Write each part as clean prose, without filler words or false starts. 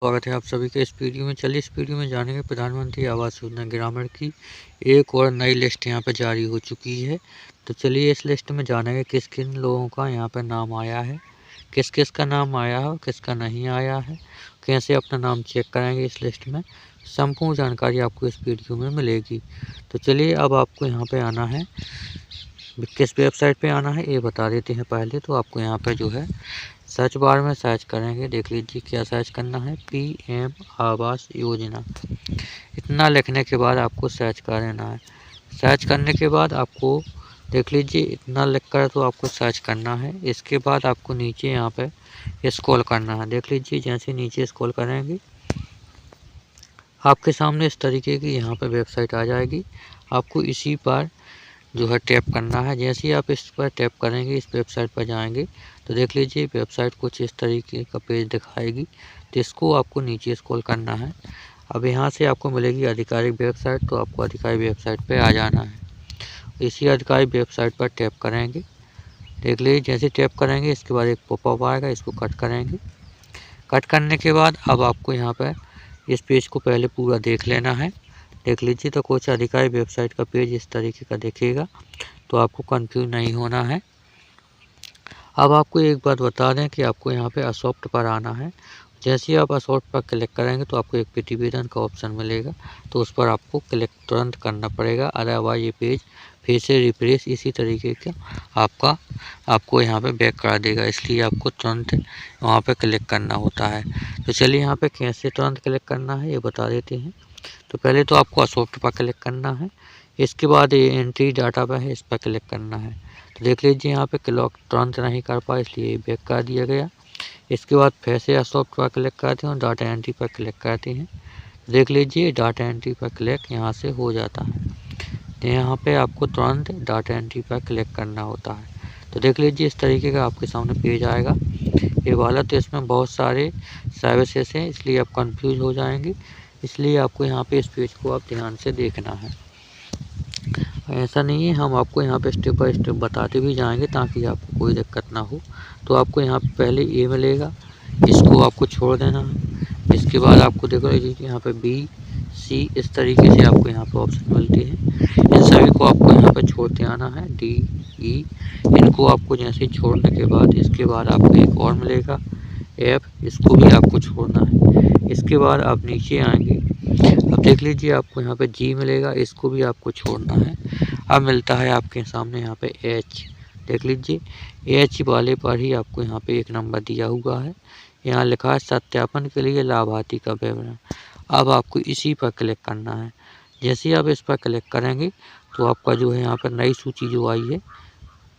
स्वागत है आप सभी के इस वीडियो में। चलिए इस वीडियो में जानेंगे प्रधानमंत्री आवास योजना ग्रामीण की एक और नई लिस्ट यहाँ पर जारी हो चुकी है। तो चलिए इस लिस्ट में जानेंगे किस किन लोगों का यहाँ पर नाम आया है, किस किस का नाम आया है और किसका नहीं आया है, कैसे अपना नाम चेक कराएंगे। इस लिस्ट में संपूर्ण जानकारी आपको इस वीडियो में मिलेगी। तो चलिए अब आपको यहाँ पर आना है, किस वेबसाइट पे आना है ये बता देते हैं। पहले तो आपको यहाँ पे जो है सर्च बार में सर्च करेंगे, देख लीजिए क्या सर्च करना है, PM आवास योजना। इतना लिखने के बाद आपको सर्च कर लेना है। सर्च करने के बाद आपको देख लीजिए इतना लिख कर तो आपको सर्च करना है। इसके बाद आपको नीचे यहाँ पे स्क्रॉल करना है। देख लीजिए जैसे नीचे स्क्रॉल करेंगे आपके सामने इस तरीके की यहाँ पे वेबसाइट आ जाएगी। आपको इसी पर जो है टैप करना है। जैसे ही आप इस पर टैप करेंगे, इस वेबसाइट पर जाएंगे तो देख लीजिए वेबसाइट कुछ इस तरीके का पेज दिखाएगी। तो इसको आपको नीचे स्क्रॉल करना है। अब यहाँ से आपको मिलेगी आधिकारिक वेबसाइट, तो आपको आधिकारिक वेबसाइट पे आ जाना है। इसी आधिकारिक वेबसाइट पर टैप करेंगे, देख लीजिए जैसे टैप करेंगे इसके बाद एक पॉपअप आएगा, इसको कट करेंगे। कट करने के बाद अब आपको यहाँ पर इस पेज को पहले पूरा देख लेना है। देख लीजिए तो कुछ आधिकारिक वेबसाइट का पेज इस तरीके का दिखेगा, तो आपको कंफ्यूज नहीं होना है। अब आपको एक बात बता दें कि आपको यहाँ पे असॉफ्ट पर आना है। जैसे ही आप असॉफ्ट पर क्लिक करेंगे तो आपको एक प्रतिवेदन का ऑप्शन मिलेगा, तो उस पर आपको क्लिक तुरंत करना पड़ेगा, अदरवाइज ये पेज फिर से रिफ्रेश इसी तरीके का आपको यहाँ पे बैक करा देगा। इसलिए आपको तुरंत वहाँ पे क्लिक करना होता है। तो चलिए यहाँ पे कैसे तुरंत क्लिक करना है ये बता देते हैं। तो पहले तो आपको असॉफ्ट पर क्लिक करना है, इसके बाद ये एंट्री डाटा पर है, इस पर क्लिक करना है। तो देख लीजिए यहाँ पे क्लिक तुरंत नहीं कर पाए इसलिए बैक कर दिया गया। इसके बाद फिर से असॉफ्ट पर क्लिक करते हैं और डाटा एंट्री पर क्लिक करते हैं। देख लीजिए डाटा एंट्री पर क्लिक यहाँ से हो जाता है। तो यहाँ पे आपको तुरंत डाटा एंट्री पर क्लिक करना होता है। तो देख लीजिए इस तरीके का आपके सामने पेज आएगा ये वाला। तो इसमें बहुत सारे सर्विसेज हैं इसलिए आप कंफ्यूज हो जाएंगे, इसलिए आपको यहाँ पे इस पेज को आप ध्यान से देखना है। ऐसा नहीं है, हम आपको यहाँ पे स्टेप बाय स्टेप बताते भी जाएंगे ताकि आपको कोई दिक्कत ना हो। तो आपको यहाँ पे पहले ए मिलेगा, इसको आपको छोड़ देना है। इसके बाद आपको देखो यहाँ पे BC इस तरीके से आपको यहाँ पे ऑप्शन मिलते हैं। इन सभी को आपको यहाँ पे छोड़ते आना है। DE इनको आपको जैसे छोड़ने के बाद इसके बाद आपको एक और मिलेगा F, इसको भी आपको छोड़ना है। इसके बाद आप नीचे आएंगे, अब देख लीजिए आपको यहाँ पे G मिलेगा, इसको भी आपको छोड़ना है। अब मिलता है आपके सामने यहाँ पे H, देख लीजिए H वाले पर ही आपको यहाँ पे एक नंबर दिया हुआ है। यहाँ लिखा है सत्यापन के लिए लाभार्थी का विवरण। अब आपको इसी पर क्लिक करना है। जैसे ही आप इस पर क्लिक करेंगे तो आपका जो है यहाँ पर नई सूची जो आई है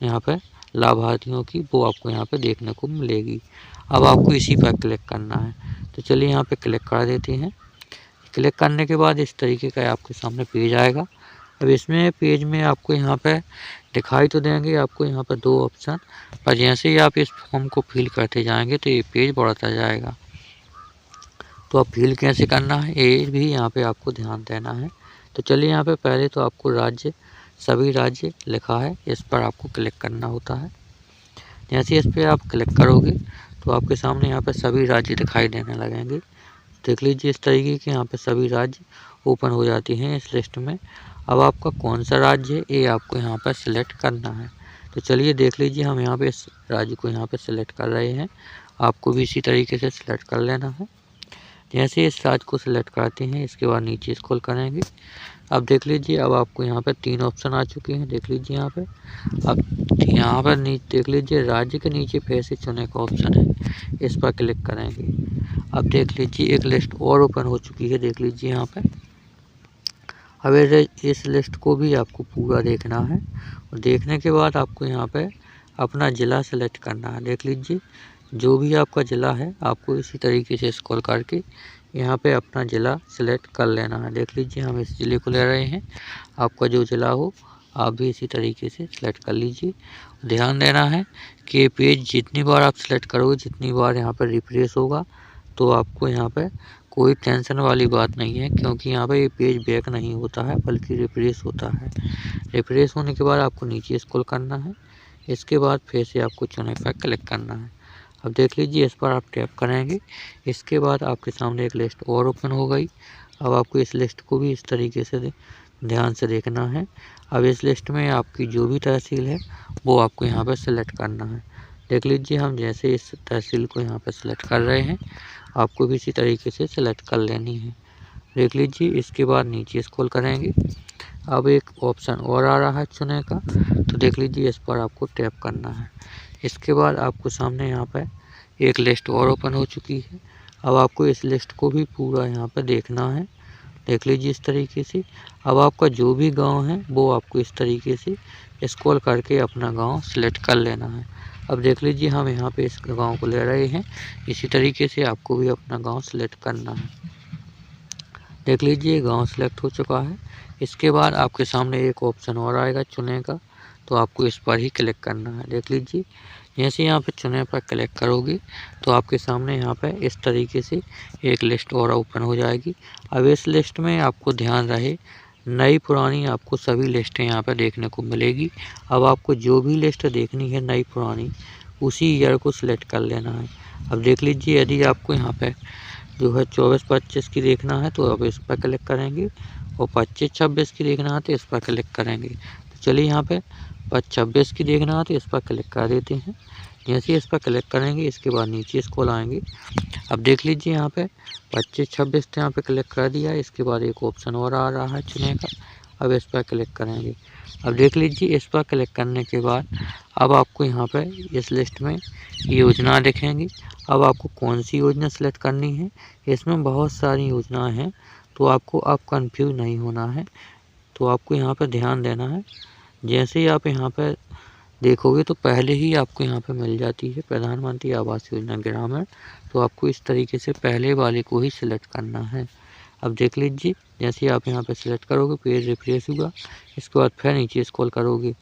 यहाँ पर लाभार्थियों की, वो आपको यहाँ पे देखने को मिलेगी। अब आपको इसी पर क्लिक करना है। तो चलिए यहाँ पे क्लिक कर देते हैं। क्लिक करने के बाद इस तरीके का आपके सामने पेज आएगा। अब इसमें पेज में आपको यहाँ पे दिखाई तो देंगे आपको यहाँ पर दो ऑप्शन, पर जैसे ही आप इस फॉर्म को फिल करते जाएंगे तो ये पेज बढ़ता जाएगा। तो आप फिल कैसे करना है ये भी यहाँ पे आपको ध्यान देना है। तो चलिए यहाँ पे पहले तो आपको राज्य, सभी राज्य लिखा है, इस पर आपको क्लिक करना होता है। जैसे इस पर आप क्लिक करोगे तो आपके सामने यहाँ पे सभी राज्य दिखाई देने लगेंगे। देख लीजिए इस तरीके के यहाँ पे सभी राज्य ओपन हो जाती हैं इस लिस्ट में। अब आपका कौन सा राज्य है ये आपको यहाँ पर सिलेक्ट करना है। तो चलिए देख लीजिए हम यहाँ पे इस राज्य को यहाँ पे सिलेक्ट कर रहे हैं, आपको भी इसी तरीके से सिलेक्ट कर लेना है। जैसे इस राज्य को सिलेक्ट करते हैं इसके बाद नीचे स्क्रॉल करेंगे। अब देख लीजिए अब आपको यहाँ पर 3 ऑप्शन आ चुके हैं, देख लीजिए यहाँ पे। अब यहाँ पर नीचे देख लीजिए राज्य के नीचे फिर से चुने का ऑप्शन है, इस पर क्लिक करेंगे। अब देख लीजिए एक लिस्ट और ओपन हो चुकी है, देख लीजिए यहाँ पे। अब इस लिस्ट को भी आपको पूरा देखना है और देखने के बाद आपको यहाँ पे अपना ज़िला सेलेक्ट करना है। देख लीजिए जो भी आपका ज़िला है आपको इसी तरीके से स्क्रॉल करके यहाँ पे अपना ज़िला सेलेक्ट कर लेना है। देख लीजिए हम इस ज़िले को ले रहे हैं, आपका जो ज़िला हो आप भी इसी तरीके से सिलेक्ट कर लीजिए। ध्यान देना है कि पेज जितनी बार आप सिलेक्ट करोगे, जितनी बार यहाँ पर रिफ्रेश होगा, तो आपको यहाँ पे कोई टेंशन वाली बात नहीं है, क्योंकि यहाँ पे ये पेज बैक नहीं होता है बल्कि रिफ्रेश होता है। रिफ्रेश होने के बाद आपको नीचे स्क्रॉल करना है, इसके बाद फिर से आपको चुने पर क्लिक करना है। अब देख लीजिए इस पर आप टैप करेंगे। इसके बाद आपके सामने एक लिस्ट और ओपन हो गई। अब आपको इस लिस्ट को भी इस तरीके से ध्यान से देखना है। अब इस लिस्ट में आपकी जो भी तहसील है वो आपको यहाँ पर सेलेक्ट करना है। देख लीजिए हम जैसे इस तहसील को यहाँ पर सेलेक्ट कर रहे हैं, आपको भी इसी तरीके से सेलेक्ट कर लेनी है। देख लीजिए इसके बाद नीचे स्क्रॉल करेंगे। अब एक ऑप्शन और आ रहा है चुने का, तो देख लीजिए इस पर आपको टैप करना है। इसके बाद आपको सामने यहाँ पर एक लिस्ट और ओपन हो चुकी है। अब आपको इस लिस्ट को भी पूरा यहाँ पर देखना है। देख लीजिए इस तरीके से। अब आपका जो भी गांव है वो आपको इस तरीके से स्क्रॉल करके अपना गांव सेलेक्ट कर लेना है। अब देख लीजिए हम यहाँ पे इस गांव को ले रहे हैं, इसी तरीके से आपको भी अपना गांव सेलेक्ट करना है। देख लीजिए गांव सेलेक्ट हो चुका है। इसके बाद आपके सामने एक ऑप्शन और आएगा चुने का, तो आपको इस पर ही क्लिक करना है। देख लीजिए जैसे यहाँ पे चुने पर क्लिक करोगे तो आपके सामने यहाँ पे इस तरीके से एक लिस्ट और ओपन हो जाएगी। अब इस लिस्ट में आपको ध्यान रहे नई पुरानी आपको सभी लिस्टें यहाँ पे देखने को मिलेगी। अब आपको जो भी लिस्ट देखनी है नई पुरानी, उसी ईयर को सिलेक्ट कर लेना है। अब देख लीजिए यदि आपको यहाँ पे जो है 24-25 की देखना है तो आप इस पर क्लिक करेंगे, और 25-26 की देखना है तो इस पर क्लिक करेंगे। तो चलिए यहाँ पे 26 की देखना है तो इस पर क्लिक कर देते हैं। जैसे इस पर क्लिक करेंगे इसके बाद नीचे स्क्रॉल आएंगे। अब देख लीजिए यहाँ पे 25-26 तो यहाँ पे क्लिक कर दिया। इसके बाद एक ऑप्शन और आ रहा है चुने का, अब इस पर क्लिक करेंगे। अब देख लीजिए इस पर क्लिक करने के बाद अब आपको यहाँ पे इस लिस्ट में योजना दिखेंगी। अब आपको कौन सी योजना सेलेक्ट करनी है, इसमें बहुत सारी योजनाएं हैं, तो आपको अब कंफ्यूज नहीं होना है। तो आपको यहाँ पर ध्यान देना है। जैसे ही आप यहाँ पर देखोगे तो पहले ही आपको यहाँ पे मिल जाती है प्रधानमंत्री आवास योजना ग्रामीण, तो आपको इस तरीके से पहले वाले को ही सिलेक्ट करना है। अब देख लीजिए जैसे आप यहाँ पे सिलेक्ट करोगे पेज रिफ्रेश होगा। इसके बाद फिर नीचे स्क्रॉल करोगे।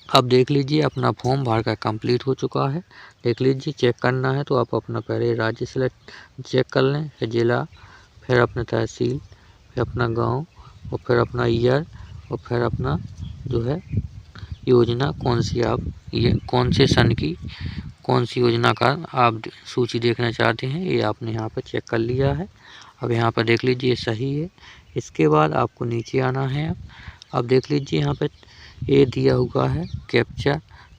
अब देख लीजिए अपना फॉर्म भर कर कंप्लीट हो चुका है। देख लीजिए चेक करना है तो आप अपना पहले राज्य सिलेक्ट चेक कर लें, फिर जिला, फिर अपना तहसील, फिर अपना गाँव, और फिर अपना ईयर, और फिर अपना जो है योजना कौन सी आप ये कौन से सन की कौन सी योजना का आप सूची देखना चाहते हैं, ये आपने यहाँ पर चेक कर लिया है। अब यहाँ पर देख लीजिए सही है। इसके बाद आपको नीचे आना है। अब देख लीजिए यहाँ पे ये दिया हुआ है कैप्चा,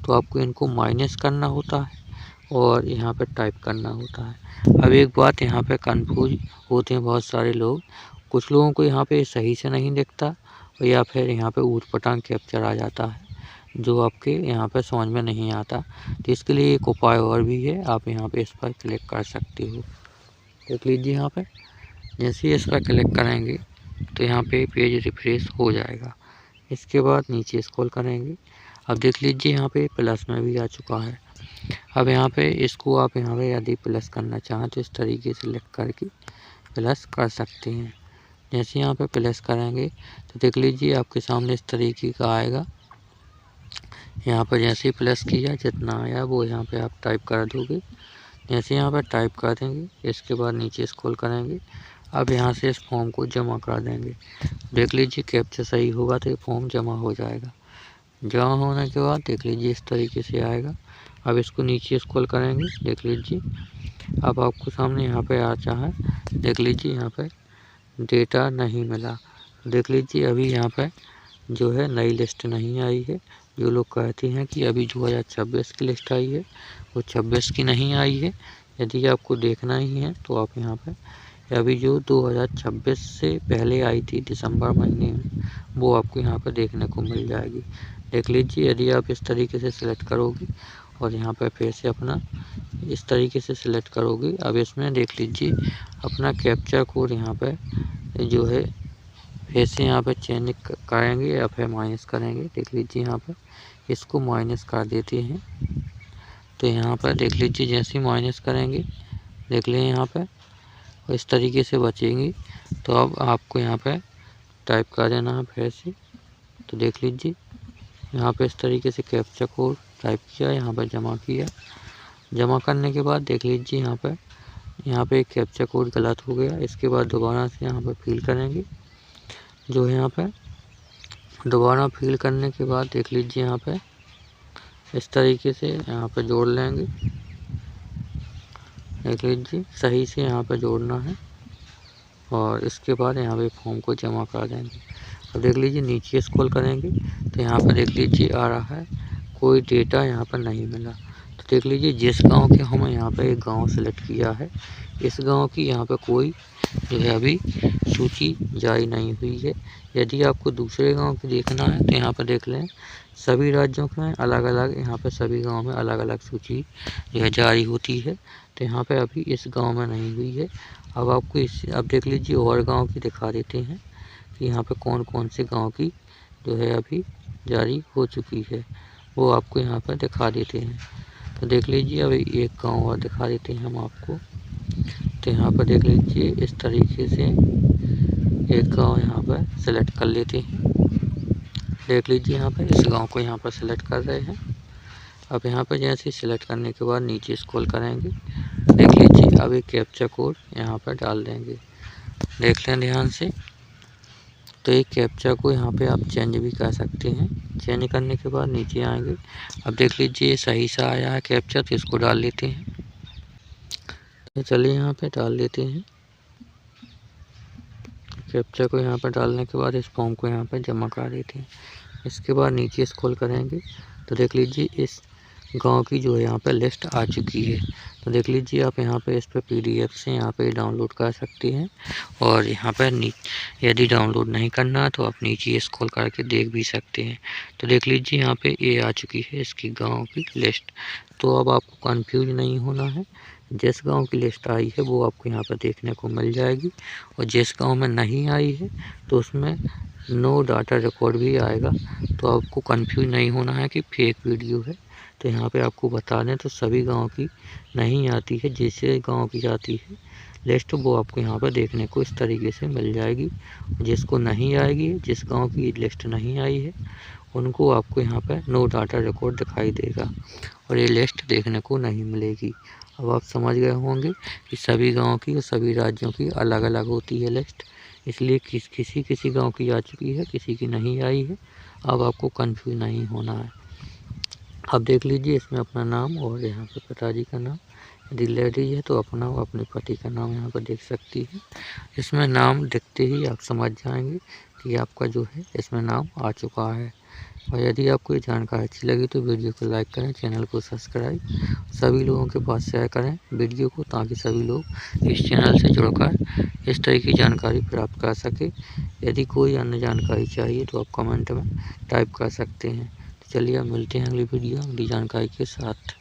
तो आपको इनको माइनस करना होता है और यहाँ पे टाइप करना होता है। अब एक बात यहाँ पे कंफ्यूज होते हैं बहुत सारे लोग, कुछ लोगों को यहाँ पे सही से नहीं दिखता, या फिर यहाँ पे ऊटपटांग कैप्चर आ जाता है जो आपके यहाँ पे समझ में नहीं आता। तो इसके लिए एक उपाय और भी है, आप यहाँ पे इस पर क्लिक कर सकते हो। देख लीजिए यहाँ पे जैसे ही इस पर क्लिक करेंगे तो यहाँ पे पेज रिफ्रेश हो जाएगा। इसके बाद नीचे स्क्रॉल करेंगे। अब देख लीजिए यहाँ पे प्लस में भी आ चुका है। अब यहाँ पे इसको आप यहाँ पे यदि प्लस करना चाहें तो इस तरीके से लिख करके प्लस कर सकते हैं। जैसे यहाँ पे प्लस करेंगे तो देख लीजिए आपके सामने इस तरीके का आएगा। यहाँ पर जैसे ही प्लस किया जितना आया वो यहाँ पे आप टाइप कर दोगे। जैसे यहाँ पर टाइप कर देंगे इसके बाद नीचे स्क्रॉल करेंगे। अब यहाँ से इस फॉर्म को जमा कर देंगे। देख लीजिए कैप्चा सही होगा तो ये फॉर्म जमा हो जाएगा। जमा होने के बाद देख लीजिए इस तरीके से आएगा। अब इसको नीचे स्क्रॉल करेंगे। देख लीजिए अब आपको सामने यहाँ पे आ है। देख लीजिए यहाँ पे डेटा नहीं मिला। देख लीजिए अभी यहाँ पे जो है नई लिस्ट नहीं आई है। जो लोग कहते हैं कि अभी 2026 की लिस्ट आई है, वो 26 की नहीं आई है। यदि आपको देखना ही है तो आप यहाँ पे अभी जो 2026 से पहले आई थी दिसंबर महीने में, वो आपको यहाँ पर देखने को मिल जाएगी। देख लीजिए यदि आप इस तरीके से सिलेक्ट करोगे और यहाँ पर फिर से अपना इस तरीके से सिलेक्ट करोगे। अब इसमें देख लीजिए अपना कैप्चा कोड यहाँ पर जो है फिर से यहाँ पर चेंज करेंगे या फिर माइनस करेंगे। देख लीजिए यहाँ पर इसको माइनस कर देते हैं। तो यहाँ पर देख लीजिए जैसे ही माइनस करेंगे देख लें यहाँ पर इस तरीके से बचेंगी। तो अब आपको यहाँ पर टाइप कर देना है फिर से। तो देख लीजिए यहाँ पे इस तरीके से कैप्चा कोड टाइप किया, यहाँ पर जमा किया। जमा करने के बाद देख लीजिए यहाँ पे एक कैप्चा कोड गलत हो गया। इसके बाद दोबारा से यहाँ पर फिल करेंगे। जो है यहाँ पे दोबारा फिल करने के बाद देख लीजिए यहाँ पे इस तरीके से यहाँ पे जोड़ लेंगे। देख लीजिए, सही से यहाँ पर जोड़ना है और इसके बाद यहाँ पे फॉर्म को जमा कर देंगे। अब देख लीजिए नीचे स्क्रॉल करेंगे तो यहाँ पर देख लीजिए आ रहा है कोई डेटा यहाँ पर नहीं मिला। तो देख लीजिए जिस गांव के हम यहाँ पे एक गांव सेलेक्ट किया है, इस गांव की यहाँ पे कोई जो है अभी सूची जारी नहीं हुई है। यदि आपको दूसरे गांव की देखना है तो यहाँ पर देख लें, सभी राज्यों में अलग अलग यहाँ पे सभी गांव में अलग अलग सूची जो है जारी होती है। तो यहाँ पे अभी इस गांव में नहीं हुई है। अब आपको अब देख लीजिए और गांव की दिखा देते हैं कि यहाँ पे कौन कौन से गांव की जो है अभी जारी हो चुकी है, वो आपको यहाँ पर दिखा देते हैं। तो देख लीजिए अभी एक गांव और दिखा देते हैं हम आपको। तो यहाँ पर देख लीजिए इस तरीके से एक गांव यहाँ पर सेलेक्ट कर लेते हैं। देख लीजिए यहाँ पर इस गांव को यहाँ पर सेलेक्ट कर रहे हैं। अब यहाँ पर जैसे सिलेक्ट करने के बाद नीचे स्क्रॉल करेंगे, देख लीजिए अब एक कैप्चा कोड यहाँ पर डाल देंगे। देख लें ध्यान से। तो एक कैप्चा को यहाँ पे आप चेंज भी कर सकते हैं। चेंज करने के बाद नीचे आएंगे, अब देख लीजिए सही सा आया है कैप्चा, तो इसको डाल लेते हैं। तो चलिए यहाँ पे डाल देते हैं कैप्चा को। यहाँ पर डालने के बाद इस फॉर्म को यहाँ पर जमा कर देते हैं। इसके बाद नीचे स्क्रॉल करेंगे तो देख लीजिए इस गांव की जो है यहाँ पे लिस्ट आ चुकी है। तो देख लीजिए आप यहाँ पे इस पर PDF से यहाँ पे डाउनलोड कर सकते हैं। और यहाँ पर यदि डाउनलोड नहीं करना है तो आप नीचे स्क्रॉल करके देख भी सकते हैं। तो देख लीजिए यहाँ पे ये आ चुकी है इसकी गांव की लिस्ट। तो अब आपको कंफ्यूज नहीं होना है, जिस गांव की लिस्ट आई है वो आपको यहाँ पर देखने को मिल जाएगी, और जिस गांव में नहीं आई है तो उसमें नो डाटा रिकॉर्ड भी आएगा। तो आपको कंफ्यूज नहीं होना है कि फेक वीडियो है। तो यहाँ पे आपको बता दें तो सभी गांव की नहीं आती है, जिससे गांव की जाती है लिस्ट वो आपको यहाँ पर देखने को इस तरीके से मिल जाएगी। जिसको नहीं आएगी, जिस गांव की लिस्ट नहीं आई है, उनको आपको यहाँ पर नो डाटा रिकॉर्ड दिखाई देगा और ये लिस्ट देखने को नहीं मिलेगी। अब आप समझ गए होंगे कि सभी गाँव की और सभी राज्यों की अलग अलग होती है लिस्ट, इसलिए किसी गांव की आ चुकी है, किसी की नहीं आई है। अब आपको कंफ्यूज नहीं होना है। अब देख लीजिए इसमें अपना नाम और यहाँ पे पिताजी का नाम, यदि लेडीज है तो अपना और अपने पति का नाम यहाँ पर देख सकती है। इसमें नाम दिखते ही आप समझ जाएंगे कि आपका जो है इसमें नाम आ चुका है। और यदि आपको ये जानकारी अच्छी लगी तो वीडियो को लाइक करें, चैनल को सब्सक्राइब, सभी लोगों के पास शेयर करें वीडियो को, ताकि सभी लोग इस चैनल से जुड़कर इस तरह की जानकारी प्राप्त कर सके। यदि कोई अन्य जानकारी चाहिए तो आप कमेंट में टाइप कर सकते हैं। तो चलिए अब मिलते हैं अगली वीडियो अगली जानकारी के साथ।